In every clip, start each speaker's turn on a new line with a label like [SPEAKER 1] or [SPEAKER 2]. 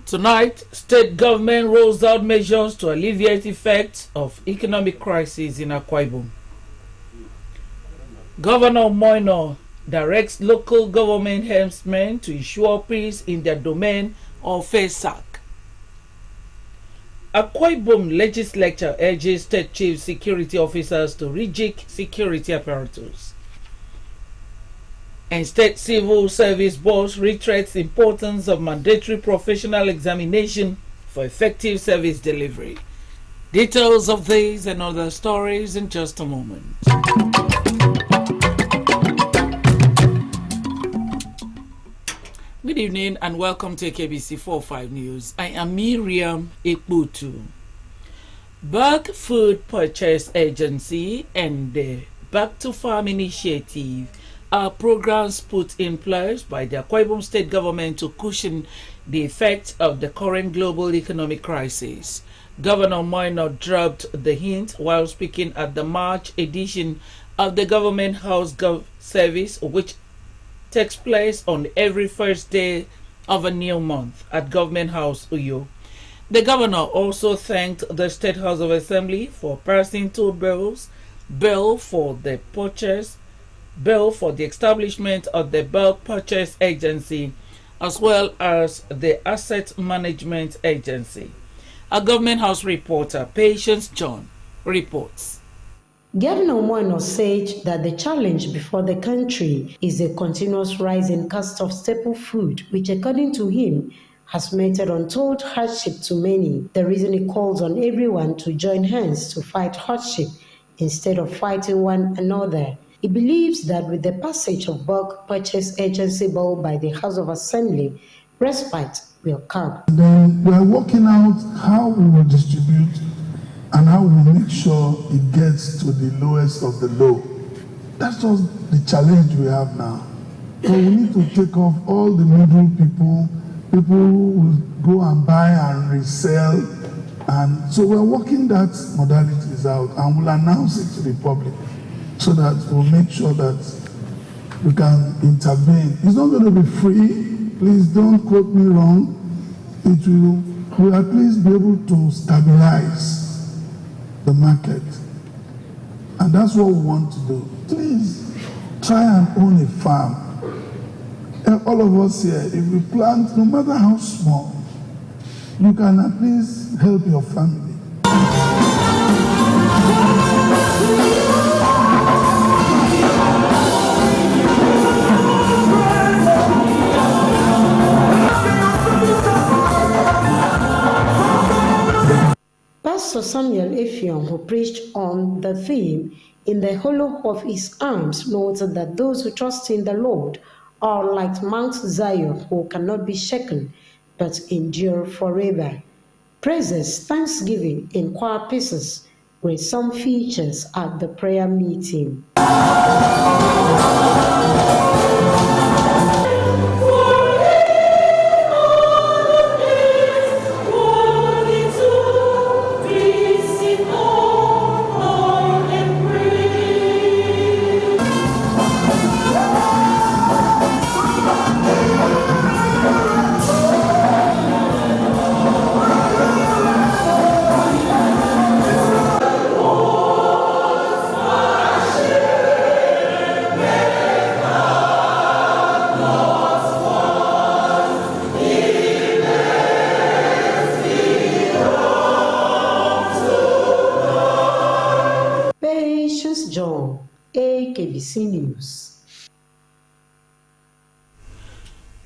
[SPEAKER 1] Tonight, state government rolls out measures to alleviate effects of economic crisis in Akwa Ibom. Governor Moino directs local government helmsmen to ensure peace in their domain or face sack. Akwa Ibom legislature urges state chief security officers to rejig security apparatus. And State Civil Service Board reiterates the importance of mandatory professional examination for effective service delivery. Details of these and other stories in just a moment. Good evening and welcome to KBC 45 News. I am Miriam Ekbutu. Bulk Food Purchase Agency and the Back to Farm Initiative are programs put in place by the Akwa Ibom state government to cushion the effects of the current global economic crisis. Governor Moino dropped the hint while speaking at the March edition of the Government House Service, which takes place on every first day of a new month at Government House, Uyo. The governor also thanked the State House of Assembly for passing two bills, bill for the establishment of the Bulk Purchase Agency as well as the Asset Management Agency. A Government House reporter, Patience John, reports.
[SPEAKER 2] Governor Moino said that the challenge before the country is a continuous rise in cost of staple food, which according to him has meted untold hardship to many. The reason he calls on everyone to join hands to fight hardship instead of fighting one another. He believes that with the passage of Bulk Purchase Agency Bill by the House of Assembly, respite will come.
[SPEAKER 3] Then we are working out how we will distribute and how we will make sure it gets to the lowest of the low. That's just the challenge we have now. So we need to take off all the middle people who will go and buy and resell. And so we're working that modalities out and we'll announce it to the public, so that we'll make sure that we can intervene. It's not going to be free. Please don't quote me wrong. It will at least be able to stabilize the market. And that's what we want to do. Please try and own a farm. And all of us here, if we plant, no matter how small, you can at least help your family.
[SPEAKER 2] Pastor Samuel Efiong, who preached on the theme in the hollow of his arms, noted that those who trust in the Lord are like Mount Zion, who cannot be shaken but endure forever. Praises, thanksgiving, and choir pieces were some features at the prayer meeting.
[SPEAKER 4] Yeah.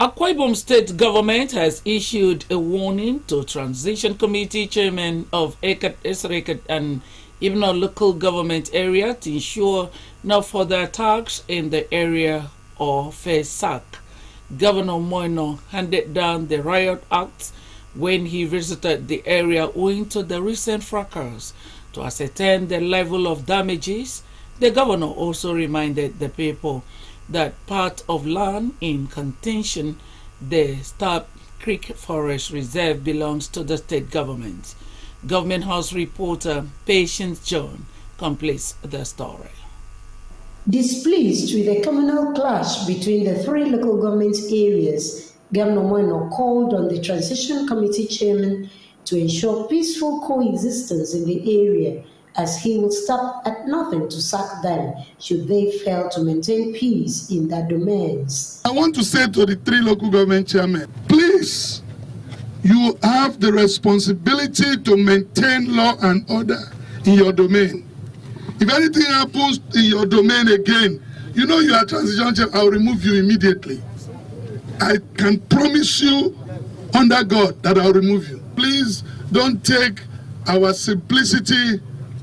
[SPEAKER 1] Akwa Ibom State Government has issued a warning to Transition Committee Chairman of Eket, Esreket and Ibno local government area to ensure no further attacks in the area or face sack. Governor Moino handed down the riot act when he visited the area owing to the recent fracas. To ascertain the level of damages, the governor also reminded the people that part of land in contention, the Stab Creek Forest Reserve, belongs to the state government. Government House reporter Patience John completes the story.
[SPEAKER 2] Displeased with the communal clash between the three local government areas, Governor Moino called on the Transition Committee Chairman to ensure peaceful coexistence in the area, as he will stop at nothing to sack them should they fail to maintain peace in their domains.
[SPEAKER 3] I want to say to the three local government chairmen, please, you have the responsibility to maintain law and order in your domain. If anything happens in your domain again, you know you are transition chairman, I'll remove you immediately. I can promise you under God that I'll remove you. Please don't take our simplicity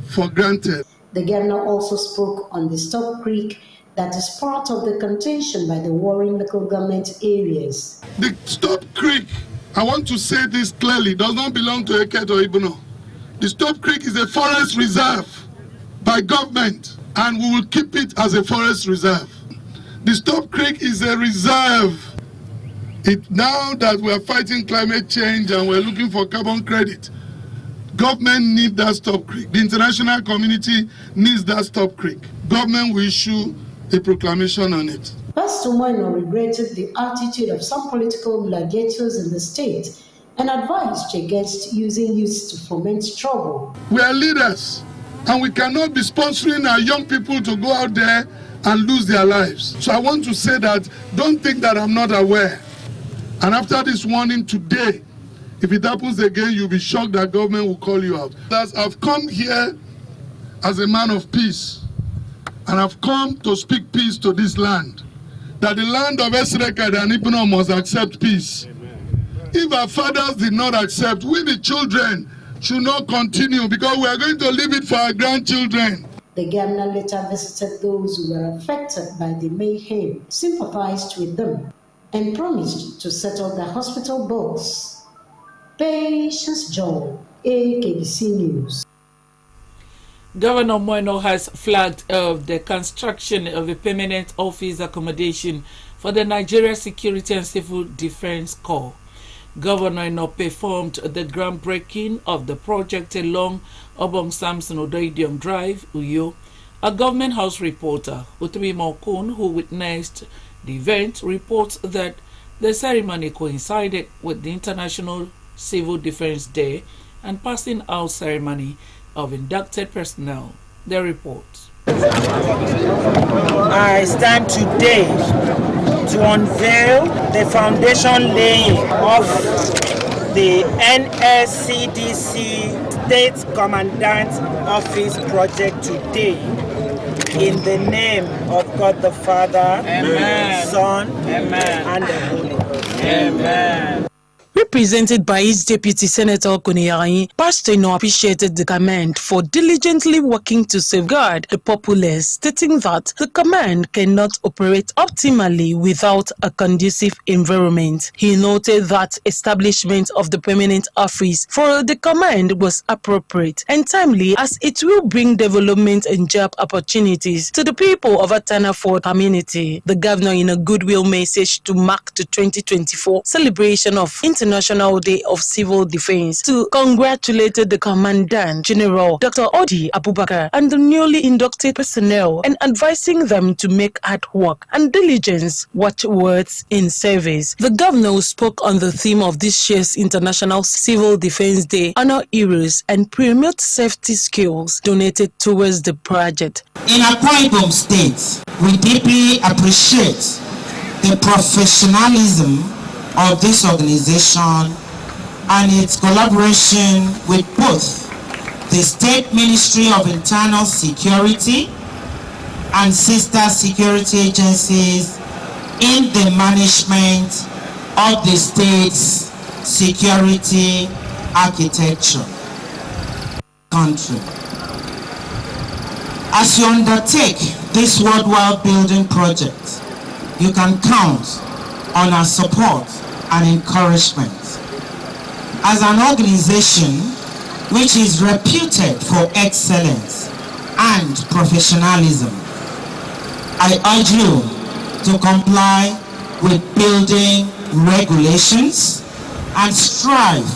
[SPEAKER 3] for granted.
[SPEAKER 2] The governor also spoke on the Stop Creek that is part of the contention by the warring local government areas.
[SPEAKER 3] The Stop Creek, I want to say this clearly, does not belong to Eket or Ibno. The Stop Creek is a forest reserve by government, and we will keep it as a forest reserve. The Stop Creek is a reserve. Now that we are fighting climate change and we're looking for carbon credit, government needs that Stop Creek. The international community needs that Stop Creek. Government will issue a proclamation on it.
[SPEAKER 2] Pastor Moino regretted the attitude of some political gladiators in the state and advised against using youth to foment trouble.
[SPEAKER 3] We are leaders, and we cannot be sponsoring our young people to go out there and lose their lives. So I want to say that don't think that I'm not aware. And after this warning today, if it happens again, you'll be shocked that government will call you out. Thus, I've come here as a man of peace, and I've come to speak peace to this land. That the land of Esreket and Ibno must accept peace. Amen. If our fathers did not accept, we the children should not continue, because we are going to leave it for our grandchildren.
[SPEAKER 2] The governor later visited those who were affected by the mayhem, sympathized with them, and promised to settle their hospital bills. Patience John, AKBC News.
[SPEAKER 1] Governor Moino has flagged the construction of a permanent office accommodation for the Nigeria Security and Civil Defense Corps. Governor Moino performed the groundbreaking of the project along Obong Samson Odoidium Drive, Uyo. A Government House reporter, Utumi Mokun, who witnessed the event, reports that the ceremony coincided with the International Civil Defense Day and passing out ceremony of inducted personnel. The report.
[SPEAKER 4] I stand today to unveil the foundation laying of the NSCDC State Commandant Office project today, in the name of God the Father, Amen. Son, Amen. And the Holy Ghost. Amen.
[SPEAKER 5] Represented by his deputy Senator Kuniyayi, Pastor Ino appreciated the command for diligently working to safeguard the populace, stating that the command cannot operate optimally without a conducive environment. He noted that establishment of the permanent office for the command was appropriate and timely, as it will bring development and job opportunities to the people of Atana Fort community. The governor, in a goodwill message to mark the 2024 celebration of International Day of Civil Defense, to congratulated the Commandant General Dr. Odi Abubakar and the newly inducted personnel, and advising them to make hard work and diligence watchwords in service. The governor spoke on the theme of this year's International Civil Defense Day, honor heroes and promote safety skills donated towards the project.
[SPEAKER 6] In Akwa Ibom State, we deeply appreciate the professionalism of this organization and its collaboration with both the State Ministry of Internal Security and sister security agencies in the management of the state's security architecture. Country. As you undertake this worldwide building project, you can count on our support and encouragement. As an organization which is reputed for excellence and professionalism, I urge you to comply with building regulations and strive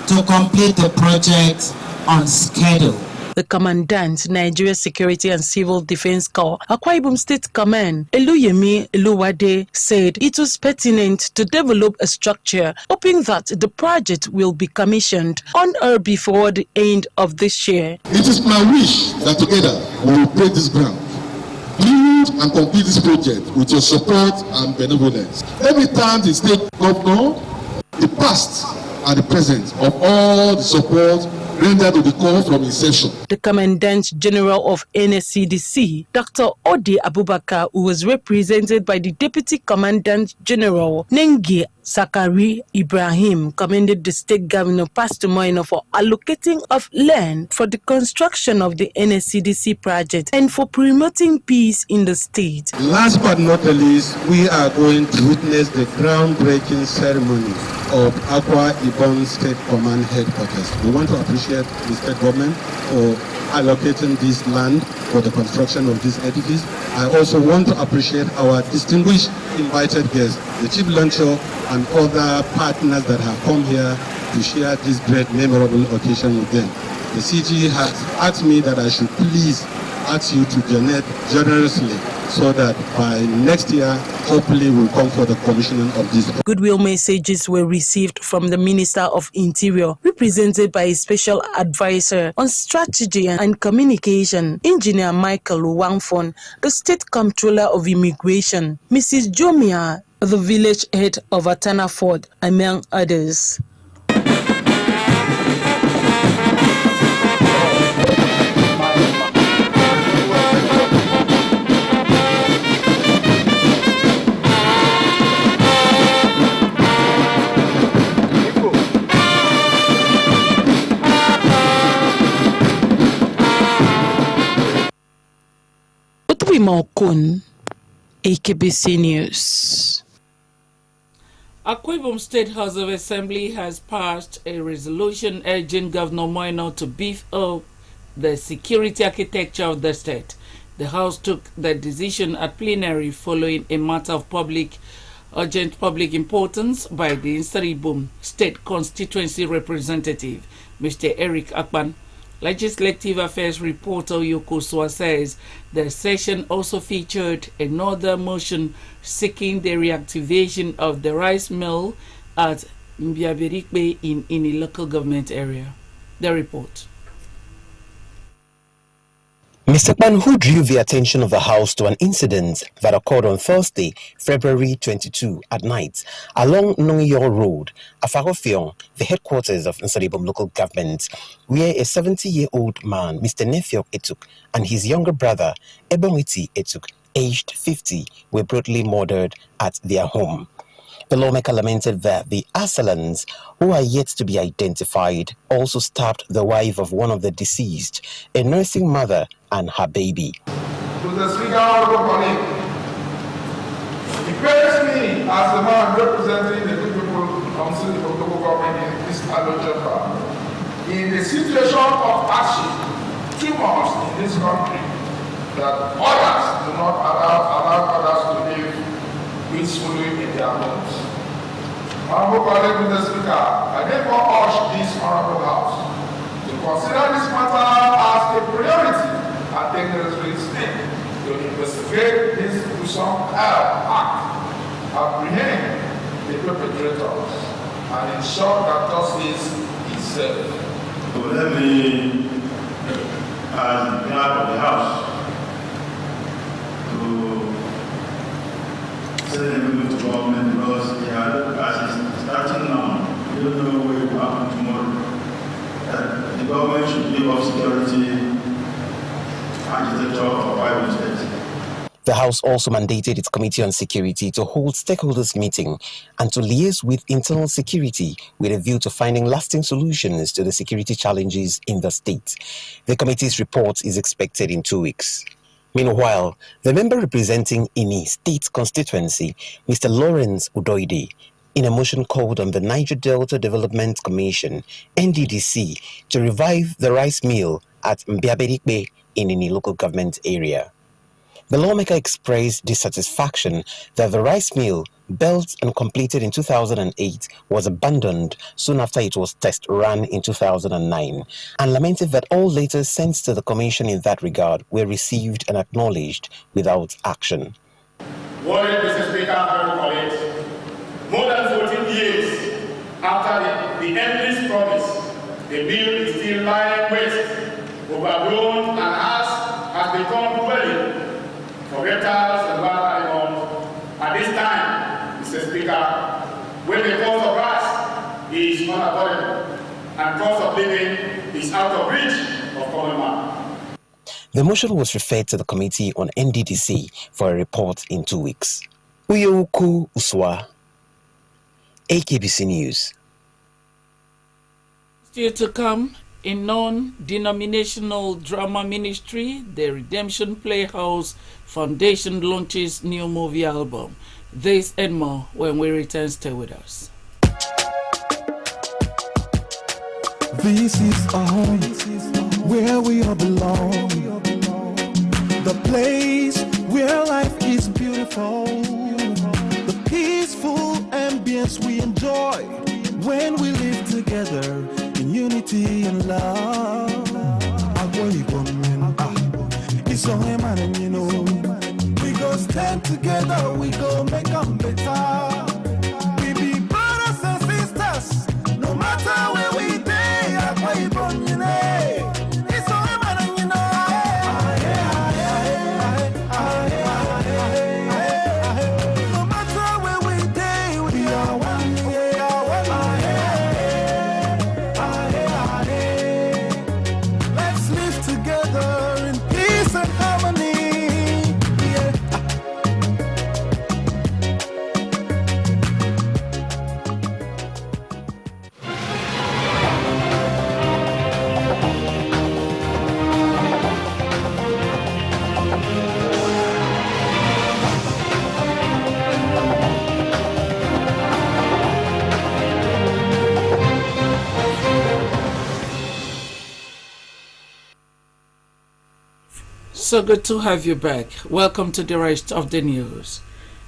[SPEAKER 6] to complete the project on schedule.
[SPEAKER 5] The Commandant, Nigeria Security and Civil Defense Corps, Akwa Ibom State Command, Eluyemi Eluwade, said it was pertinent to develop a structure, hoping that the project will be commissioned on or before the end of this year.
[SPEAKER 7] It is my wish that together we will break this ground, build and complete this project with your support and benevolence. Every time the state governor, the past and the present of all the support rendered to the call from inception.
[SPEAKER 5] The Commandant General of NSCDC, Dr. Ode Abubakar, who was represented by the Deputy Commandant General Nengi Sakari Ibrahim, commended the state governor Pastor Moino for allocating of land for the construction of the NSCDC project and for promoting peace in the state.
[SPEAKER 8] Last but not the least, we are going to witness the groundbreaking ceremony of Akwa Ibom State Command Headquarters. We want to appreciate the state government for allocating this land for the construction of this edifice. I also want to appreciate our distinguished invited guests, the Chief Launcher and other partners that have come here to share this great memorable occasion with them. The CG has asked me that I should please ask you to donate generously so that by next year, hopefully we'll come for the commissioning of this.
[SPEAKER 5] Goodwill messages were received from the Minister of Interior, represented by a special advisor on strategy and communication, Engineer Michael Wangfon, the State Comptroller of Immigration, Mrs. Jomia, the village head of Atana Ford, among others. Mokun, AKBC News.
[SPEAKER 1] Akwa Ibom State House of Assembly has passed a resolution urging Governor Moino to beef up the security architecture of the state. The House took the decision at plenary following a matter of urgent public importance by the Insari Ibom State Constituency Representative, Mr. Eric Akpan. Legislative Affairs reporter Yoko Swa says the session also featured another motion seeking the reactivation of the rice mill at Mbiabirikbe in a local government area. The report.
[SPEAKER 9] Mr. Kpan, who drew the attention of the House to an incident that occurred on Thursday, February 22 at night along Nongyo Road, Afarofion, the headquarters of Insari Ibom local government, where a 70-year-old man, Mr. Nethiok Etuk, and his younger brother, Ebonwiti Etuk, aged 50, were brutally murdered at their home. The lawmaker lamented that the assailants, who are yet to be identified, also stabbed the wife of one of the deceased, a nursing mother, and her baby.
[SPEAKER 3] To the Speaker of the colleague, it pains me as the man representing the people of the local government in this chamber, in the situation of hardship, too much in this country, that others do not allow others to live peacefully in their homes. Honorable colleague with the Speaker, I therefore urge this Honorable House to consider this matter as a priority and take the necessary steps to investigate this gruesome act, apprehend the perpetrators, and ensure that justice is served.
[SPEAKER 10] So let me, as the clerk of the House, to send a move to government because as it's starting now, we don't know what will happen tomorrow. That the government should give us security architecture of Akwa Ibom State.
[SPEAKER 9] The House also mandated its Committee on Security to hold stakeholders' meeting and to liaise with internal security with a view to finding lasting solutions to the security challenges in the state. The committee's report is expected in 2 weeks. Meanwhile, the member representing Ini State constituency, Mr. Lawrence Udoide, in a motion called on the Niger Delta Development Commission, NDDC, to revive the rice mill at Mbiaberikbe in Ini local government area. The lawmaker expressed dissatisfaction that the rice mill, built and completed in 2008, was abandoned soon after it was test run in 2009, and lamented that all letters sent to the commission in that regard were received and acknowledged without action.
[SPEAKER 10] Warren, Mr. Speaker, Honorable colleagues, more than 14 years after the endless promise, the mill is still lying waste, overgrown, and has become dwelling for reptiles and wild animals. At this time, Mr. Speaker, when the cost of rice is unaffordable and cost of living is out of reach of common man.
[SPEAKER 9] The motion was referred to the Committee on NDDC for a report in 2 weeks. Uyoku Uswa, AKBC News.
[SPEAKER 1] Still to come, in non-denominational drama ministry, the Redemption Playhouse Foundation launches new movie album. This and more when we return. Stay with us.
[SPEAKER 11] This is our home, where we all belong. The place where life is beautiful. The peaceful ambience we enjoy when we live together in unity and love. It's so man and you know, we go stand together, we go make them better. We be brothers and sisters, no matter where we be. It's so man and you know. No matter where we be, we are one. We are one. Let's live together in peace and harmony.
[SPEAKER 1] So good to have you back. Welcome to the rest of the news.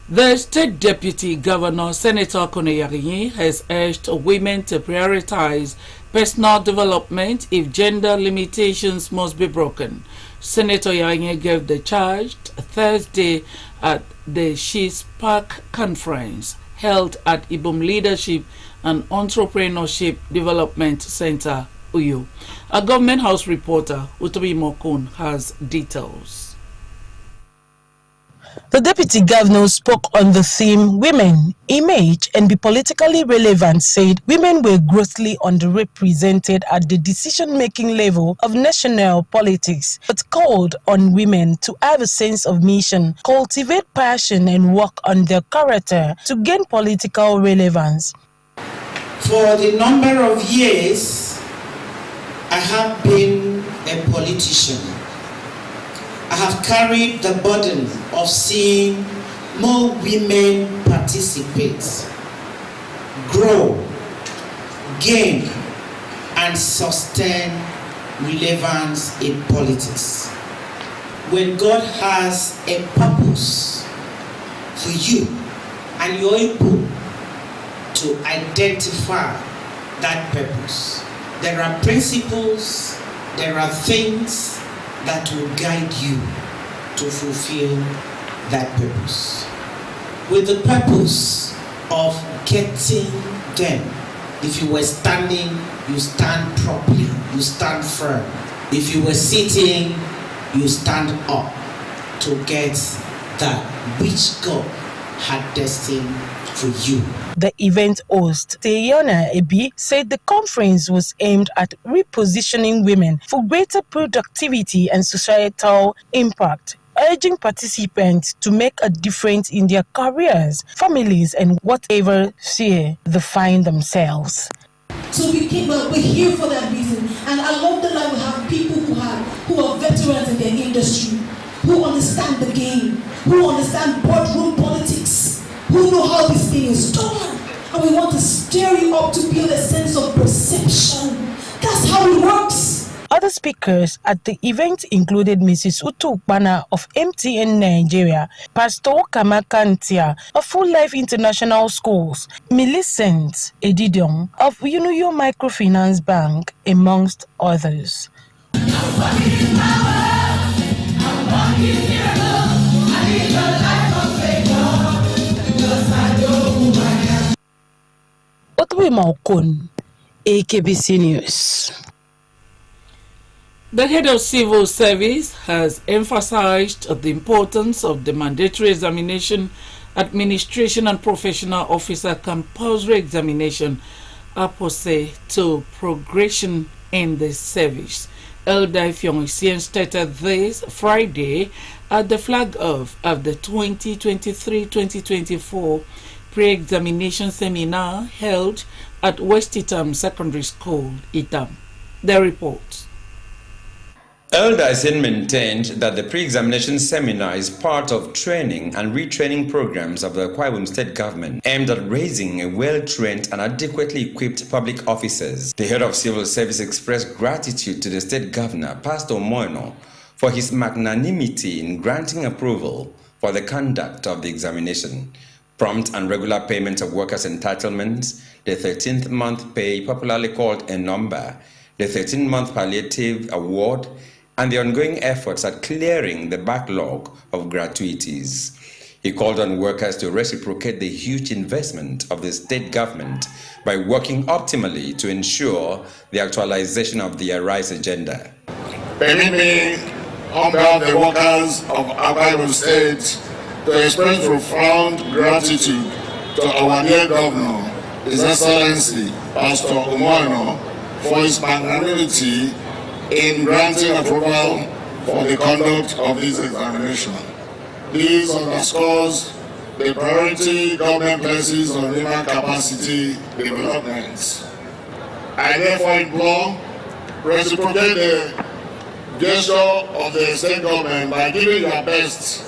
[SPEAKER 1] The State Deputy Governor, Senator Kone Yarinyi, has urged women to prioritize personal development if gender limitations must be broken. Senator Yarinyi gave the charge Thursday at the She's Park Conference held at Ibom Leadership and Entrepreneurship Development Center, Uyo. A Government House reporter, Utobi Mokun, has details.
[SPEAKER 5] The Deputy Governor spoke on the theme Women, Image and Be Politically Relevant, said women were grossly underrepresented at the decision-making level of national politics, but called on women to have a sense of mission, cultivate passion and work on their character to gain political relevance.
[SPEAKER 6] For the number of years I have been a politician, I have carried the burden of seeing more women participate, grow, gain, and sustain relevance in politics. When God has a purpose for you and you're able to identify that purpose, there are principles, there are things that will guide you to fulfill that purpose. With the purpose of getting them, if you were standing, you stand properly, you stand firm. If you were sitting, you stand up to get that which God had destined for you.
[SPEAKER 5] The event host, Teyona Ebi, said the conference was aimed at repositioning women for greater productivity and societal impact. urging participants to make a difference in their careers, families, and whatever sphere they find themselves.
[SPEAKER 12] So we're here for that reason. And I love that we have people who are veterans in their industry, who understand the game, who understand boardroom politics, who know how this thing is done. And we want to stir you up to build a sense of perception. That's how it works.
[SPEAKER 5] Other speakers at the event included Mrs. Utu Ukpana of MTN Nigeria, Pastor Kamakantia of Full Life International Schools, Millicent Edidion of Unuyo Microfinance Bank, amongst others. Otwe Maukon, AKBC News.
[SPEAKER 1] The head of civil service has emphasized the importance of the mandatory examination, administration and professional officer compulsory examination opposite to progression in the service. Elder Fiong stated this Friday at the flag off of the 2023-2024 pre-examination seminar held at West Itam Secondary School, Itam. The report.
[SPEAKER 13] Elder Isin maintained that the pre-examination seminar is part of training and retraining programs of the Akwa Ibom State Government aimed at raising a well-trained and adequately equipped public officers. The head of civil service expressed gratitude to the state governor, Pastor Moeno, for his magnanimity in granting approval for the conduct of the examination, prompt and regular payment of workers' entitlements, the 13th month pay, popularly called a number, the 13-month palliative award, and the ongoing efforts at clearing the backlog of gratuities. He called on workers to reciprocate the huge investment of the state government by working optimally to ensure the actualization of the Arise agenda.
[SPEAKER 10] Permit me, on behalf of the workers of Akwa Ibom State, to express profound gratitude to our dear Governor, His Excellency, Pastor Umoino, for his magnanimity in granting approval for the conduct of this examination. This underscores the priority government places on human capacity development. I therefore implore reciprocate the gesture of the state government by giving your best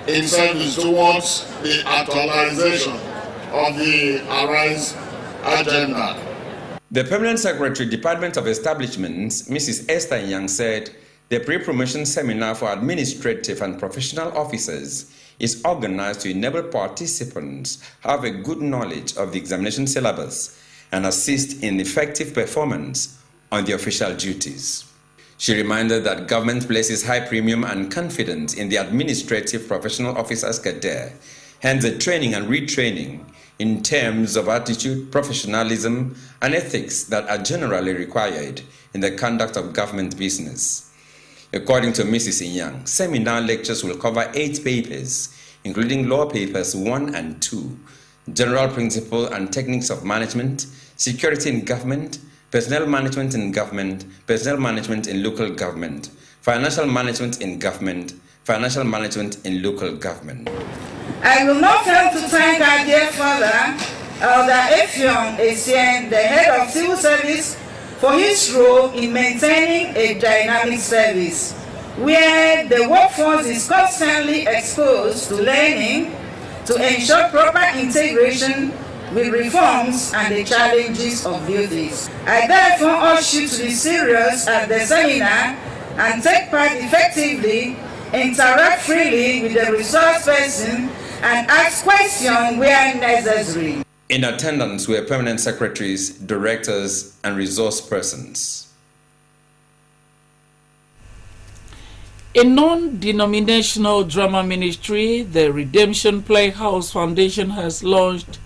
[SPEAKER 10] in service towards the actualization of the Arise agenda.
[SPEAKER 13] The Permanent Secretary, Department of Establishments, Mrs. Esther Yang, said the pre-promotion seminar for administrative and professional officers is organized to enable participants have a good knowledge of the examination syllabus and assist in effective performance on the official duties. She reminded that government places high premium and confidence in the administrative professional officers cadre, hence the training and retraining in terms of attitude, professionalism, and ethics that are generally required in the conduct of government business. According to Mrs. Inyang, seminar lectures will cover 8 papers, including law papers 1 and 2, general principle and techniques of management, security in government, personnel management in government, personnel management in local government, financial management in government, financial management in local government.
[SPEAKER 14] I will not fail to thank our dear father, Elder Efiong Essien, the head of civil service, for his role in maintaining a dynamic service, where the workforce is constantly exposed to learning to ensure proper integration with reforms and the challenges of duties. I therefore urge you to be serious at the seminar and take part effectively, interact freely with the resource person, and ask questions where necessary.
[SPEAKER 13] In attendance were permanent secretaries, directors, and resource persons.
[SPEAKER 1] A non-denominational drama ministry, the Redemption Playhouse Foundation, has launched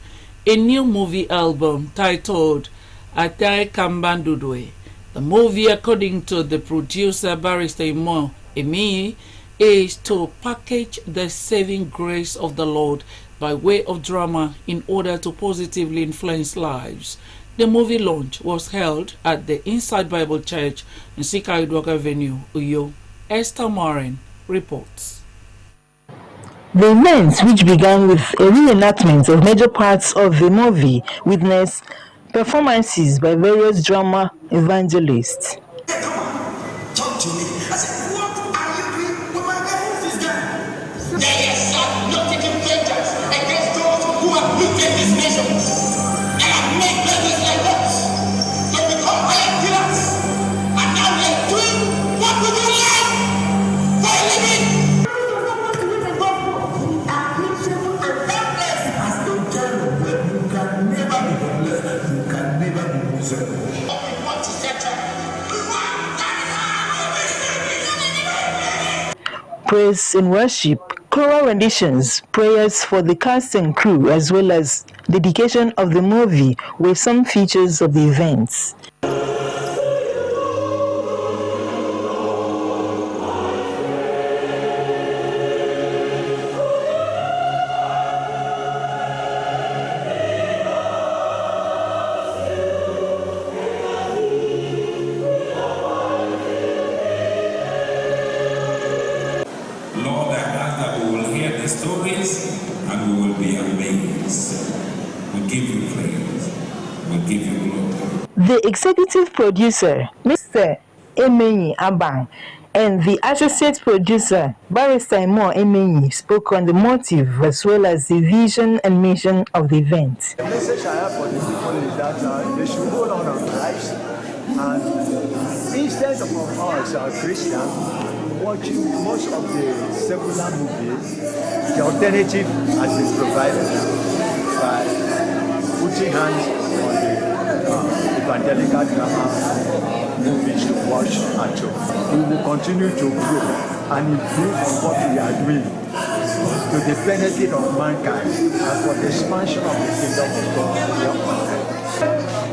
[SPEAKER 1] a new movie album titled Atai Kambandudwe. The movie, according to the producer Barrister Imo Emi, is to package the saving grace of the Lord by way of drama in order to positively influence lives. The movie launch was held at the Inside Bible Church in Sika Idwaka Avenue, Uyo. Esther Morin reports.
[SPEAKER 5] The events, which began with a reenactment of major parts of the movie, witnessed performances by various drama evangelists.
[SPEAKER 15] Talk to me. I said, what are you doing with my guy? They are not taking vengeance against those who have wicked this nation and have made babies like us. They become violent killers. And now they're doing what we do like for a living.
[SPEAKER 5] Praise and worship, choral renditions, prayers for the cast and crew, as well as dedication of the movie were some features of the events. The executive producer, Mr. Emenyi Abang, and the associate producer, Barrister Imo Emenyi, spoke on the motive as well as the vision and mission of the event.
[SPEAKER 16] The message I have for the people is that they should hold on our lives, and instead of us, Christians, watching most of the secular movies, the alternative has been provided by putting hands on the evangelical drama movies to watch at home. We will continue to grow and improve on what we are doing to the benefit of mankind and for the expansion of the kingdom of God.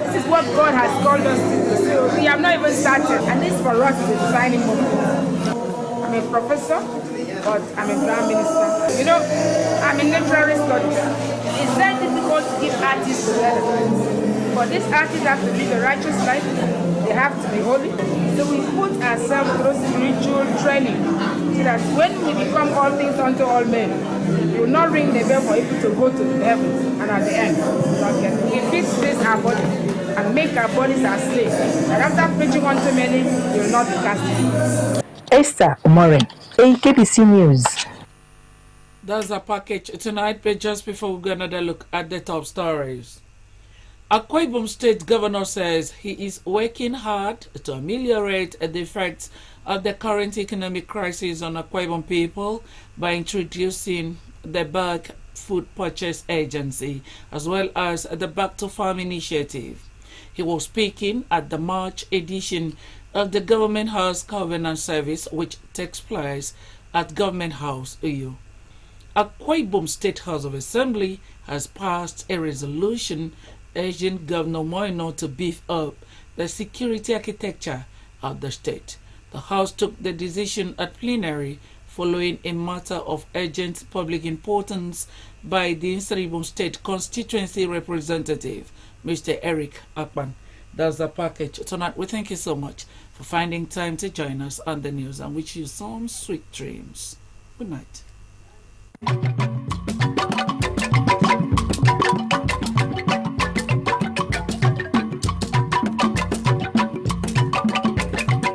[SPEAKER 17] This is what God has called us to do. So we have not even started, and this for us is a defining moment. I'm a professor, but I'm a grand minister. You know, I'm in literary studies. It's very difficult to give artists the relevance. But these artists have to live a righteous life, they have to be holy. So we put ourselves through spiritual training so that when we become all things unto all men, we will not ring the bell for people to go to heaven, and at the end, we fix this our body and make our bodies our slaves. And after preaching unto many, we will not be casted.
[SPEAKER 5] Esther Umoren, AKBC News.
[SPEAKER 1] That's our package tonight, but just before we go another look at the top stories. Akwa Ibom State Governor says he is working hard to ameliorate the effects of the current economic crisis on Akwa Ibom people by introducing the Bulk Food Purchase Agency as well as the Back to Farm initiative. He was speaking at the March edition of the Government House Covenant Service, which takes place at Government House, Uyo. Akwa Ibom State House of Assembly has passed a resolution urging Governor Moino to beef up the security architecture of the state. The House took the decision at plenary following a matter of urgent public importance by the Eastern Ibom State constituency representative, Mr. Eric Akpan. That's the package tonight. We thank you so much for finding time to join us on the news and wish you some sweet dreams. Good night.